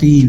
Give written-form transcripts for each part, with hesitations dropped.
3,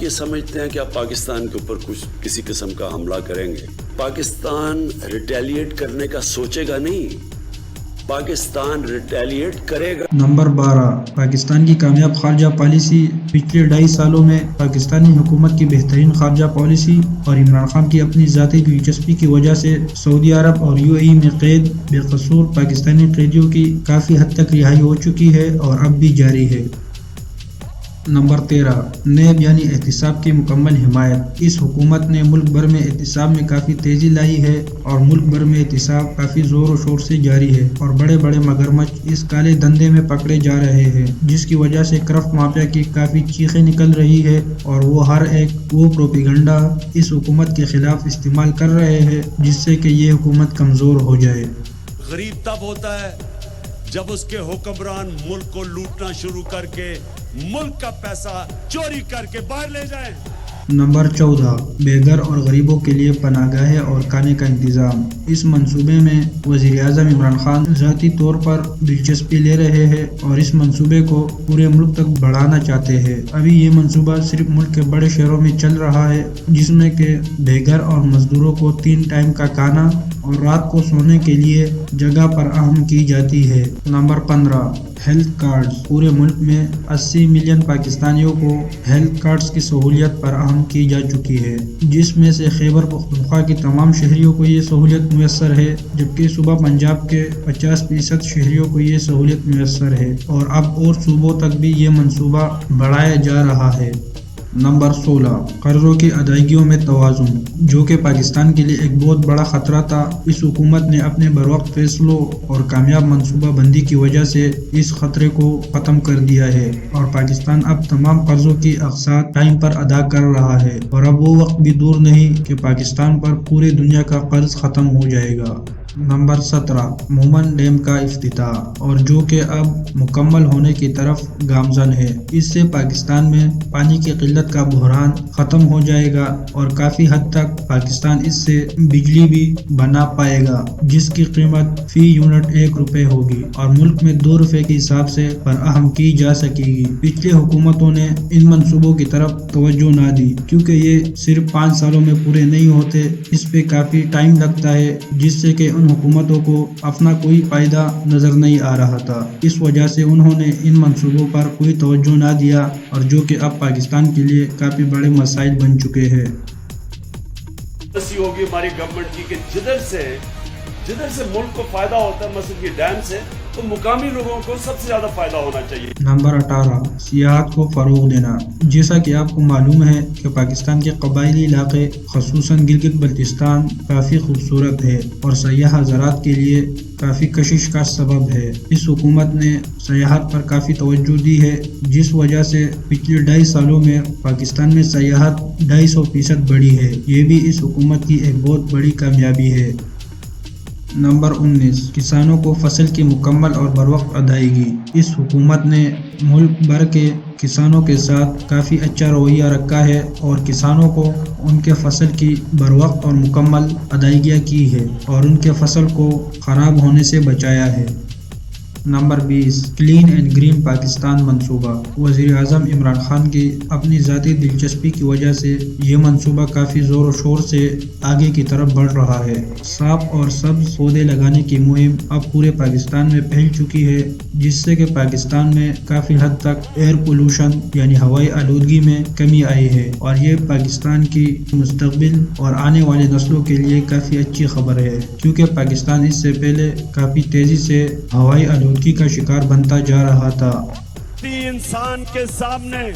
یہ سمجھتے ہیں کہ آپ پاکستان کے اوپر کچھ کسی قسم کا حملہ کریں گے. پاکستان ریٹیلیٹ کرنے کا سوچے گا نہیں, پاکستان ریٹیلیٹ کرے گا. نمبر 12. پاکستان کی کامیاب خارجہ پالیسی. پچھلے 2.5 سالوں میں پاکستانی حکومت کی بہترین خارجہ پالیسی اور عمران خان کی اپنی ذاتی دلچسپی کی وجہ سے سعودی عرب اور UAE میں قید بے قصور پاکستانی قیدیوں کی کافی حد تک رہائی ہو چکی ہے اور اب بھی جاری ہے. نمبر 13. نیب یعنی احتساب کی مکمل حمایت. اس حکومت نے ملک بھر میں احتساب میں کافی تیزی لائی ہے اور ملک بھر میں احتساب کافی زور و شور سے جاری ہے اور بڑے بڑے مگرمچھ اس کالے دھندے میں پکڑے جا رہے ہیں, جس کی وجہ سے کرفٹ مافیا کی کافی چیخیں نکل رہی ہے اور وہ ہر ایک وہ پروپیگنڈا اس حکومت کے خلاف استعمال کر رہے ہیں جس سے کہ یہ حکومت کمزور ہو جائے. غریب تب ہوتا ہے جب اس کے حکمران ملک کو لوٹنا شروع کر کے ملک کا پیسہ چوری کر کے باہر لے جائیں. نمبر 14. بے گھر اور غریبوں کے لیے پناہ گاہیں اور کھانے کا انتظام. اس منصوبے میں وزیر اعظم عمران خان ذاتی طور پر دلچسپی لے رہے ہیں اور اس منصوبے کو پورے ملک تک بڑھانا چاہتے ہیں. ابھی یہ منصوبہ صرف ملک کے بڑے شہروں میں چل رہا ہے, جس میں کہ بے گھر اور مزدوروں کو 3 ٹائم کا کھانا اور رات کو سونے کے لیے جگہ فراہم کی جاتی ہے. نمبر 15. Health cards. پورے ملک میں 80 ملین پاکستانیوں کو ہیلتھ کارڈز کی سہولیت فراہم کی جا چکی ہے, جس میں سے خیبر پختونخوا کی تمام شہریوں کو یہ سہولیت میسر ہے, جبکہ صوبہ پنجاب کے 50% شہریوں کو یہ سہولیت میسر ہے اور اب اور صوبوں تک بھی یہ منصوبہ بڑھایا جا رہا ہے. نمبر 16. قرضوں کی ادائیگیوں میں توازن, جو کہ پاکستان کے لیے ایک بہت بڑا خطرہ تھا. اس حکومت نے اپنے بروقت فیصلوں اور کامیاب منصوبہ بندی کی وجہ سے اس خطرے کو ختم کر دیا ہے اور پاکستان اب تمام قرضوں کی اقساط ٹائم پر ادا کر رہا ہے اور اب وہ وقت بھی دور نہیں کہ پاکستان پر پوری دنیا کا قرض ختم ہو جائے گا. نمبر 17. مومن ڈیم کا افتتاح, اور جو کہ اب مکمل ہونے کی طرف گامزن ہے. اس سے پاکستان میں پانی کی قلت کا بحران ختم ہو جائے گا اور کافی حد تک پاکستان اس سے بجلی بھی بنا پائے گا, جس کی قیمت فی یونٹ 1 روپے ہوگی اور ملک میں 2 روپے کے حساب سے فراہم کی جا سکے گی. پچھلے حکومتوں نے ان منصوبوں کی طرف توجہ نہ دی کیونکہ یہ صرف 5 سالوں میں پورے نہیں ہوتے, اس پہ کافی ٹائم لگتا ہے, جس سے کہ ان حکومتوں کو اپنا کوئی فائدہ نظر نہیں آ رہا تھا. اس وجہ سے انہوں نے ان منصوبوں پر کوئی توجہ نہ دیا اور جو کہ اب پاکستان کے لیے کافی بڑے مسائل بن چکے ہیں. ایسی ہوگی ہماری گورنمنٹ کی کہ جدھر سے ملک کو فائدہ ہوتا ہے مثلا یہ ڈیم سے, تو مقامی لوگوں کو سب سے زیادہ فائدہ ہونا چاہیے. نمبر 18. سیاحت کو فروغ دینا. جیسا کہ آپ کو معلوم ہے کہ پاکستان کے قبائلی علاقے خصوصاً گلگت بلتستان کافی خوبصورت ہے اور سیاح حضرات کے لیے کافی کشش کا سبب ہے. اس حکومت نے سیاحت پر کافی توجہ دی ہے, جس وجہ سے پچھلے 2.5 سالوں میں پاکستان میں سیاحت 250% بڑھی ہے. یہ بھی اس حکومت کی ایک بہت بڑی کامیابی ہے. نمبر 19. کسانوں کو فصل کی مکمل اور بروقت ادائیگی. اس حکومت نے ملک بھر کے کسانوں کے ساتھ کافی اچھا رویہ رکھا ہے اور کسانوں کو ان کے فصل کی بروقت اور مکمل ادائیگیاں کی ہے اور ان کے فصل کو خراب ہونے سے بچایا ہے. Number 20. Clean and green Pakistan منصوبہ. وزیر اعظم عمران خان کی اپنی ذاتی دلچسپی کی وجہ سے یہ منصوبہ کافی زور و شور سے آگے کی طرف بڑھ رہا ہے. صاف اور سبز پودے لگانے کی مہم اب پورے پاکستان میں پھیل چکی ہے, جس سے کہ پاکستان میں کافی حد تک ایئر پولوشن یعنی ہوائی آلودگی میں کمی آئی ہے اور یہ پاکستان کی مستقبل اور آنے والی نسلوں کے لیے کافی اچھی خبر ہے, کیونکہ پاکستان اس سے پہلے کافی تیزی سے ہوائی آلودگی کا شکار بنتا جا رہا تھا. انسان کے سامنے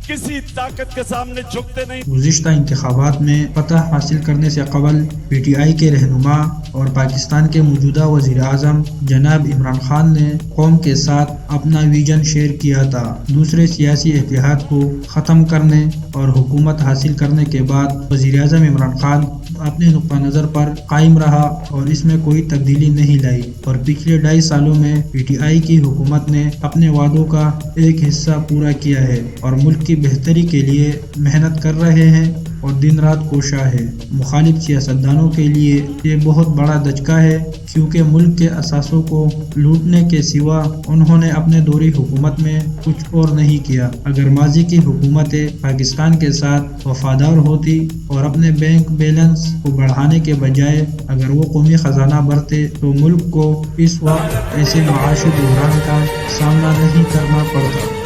کسی طاقت کے سامنے جھکتے نہیں. گزشتہ انتخابات میں فتح حاصل کرنے سے قبل PTI کے رہنما اور پاکستان کے موجودہ وزیر اعظم جناب عمران خان نے قوم کے ساتھ اپنا ویژن شیئر کیا تھا. دوسرے سیاسی اتحاد کو ختم کرنے اور حکومت حاصل کرنے کے بعد وزیر اعظم عمران خان اپنے نقطہ نظر پر قائم رہا اور اس میں کوئی تبدیلی نہیں لائی اور پچھلے 2.5 سالوں میں PTI کی حکومت نے اپنے وعدوں کا ایک حصہ پورا کیا ہے اور ملک کی بہتری کے لیے محنت کر رہے ہیں اور دن رات کوشاں ہے۔ مخالف سیاستدانوں کے لیے یہ بہت بڑا دھچکا ہے، کیونکہ ملک کے اثاثوں کو لوٹنے کے سوا انہوں نے اپنے دوری حکومت میں کچھ اور نہیں کیا۔ اگر ماضی کی حکومتیں پاکستان کے ساتھ وفادار ہوتی اور اپنے بینک بیلنس کو بڑھانے کے بجائے اگر وہ قومی خزانہ بھرتے تو ملک کو اس وقت ایسے معاشی بحران کا سامنا نہیں کرنا پڑتا۔